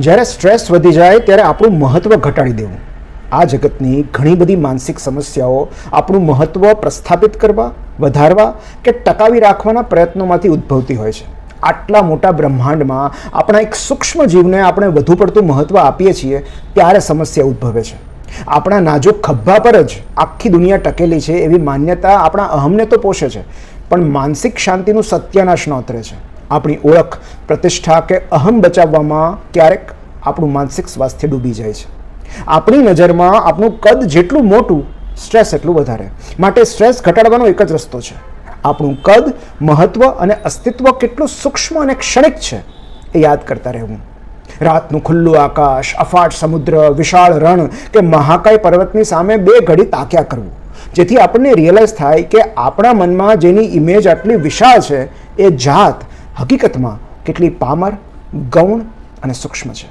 જ્યારે સ્ટ્રેસ વધી જાય ત્યારે આપણું મહત્ત્વ ઘટાડી દેવું. આ જગતની ઘણી બધી માનસિક સમસ્યાઓ આપણું મહત્ત્વ પ્રસ્થાપિત કરવા, વધારવા કે ટકાવી રાખવાના પ્રયત્નોમાંથી ઉદ્ભવતી હોય છે. આટલા મોટા બ્રહ્માંડમાં આપણા એક સૂક્ષ્મ જીવને આપણે વધુ પડતું મહત્ત્વ આપીએ છીએ ત્યારે સમસ્યા ઉદ્ભવે છે. આપણા નાજુક ખભા પર જ આખી દુનિયા ટકેલી છે એવી માન્યતા આપણા અહમને તો પોષે છે, પણ માનસિક શાંતિનું સત્યાનાશ નોતરે છે. આપણી ઓળખ, પ્રતિષ્ઠા કે અહમ બચાવવામાં ક્યારેક આપણું માનસિક સ્વાસ્થ્ય ડૂબી જાય છે. આપણી નજરમાં આપણું કદ જેટલું મોટું, સ્ટ્રેસ એટલું વધારે. માટે સ્ટ્રેસ ઘટાડવાનો એક જ રસ્તો છે. આપણું કદ, મહત્વ અને અસ્તિત્વ કેટલું સૂક્ષ્મ અને ક્ષણિક છે એ યાદ કરતા રહેવું. રાતનું ખુલ્લું આકાશ, અફાટ સમુદ્ર, વિશાળ રણ કે મહાકાય પર્વતની સામે બે ઘડી તાક્યા કરવું, જેથી આપણને રિયલાઇઝ થાય કે આપણા મનમાં જેની ઇમેજ આટલી વિશાળ છે એ જાત હકીકતમાં કેટલી પામર, ગૌણ અને સૂક્ષ્મ છે.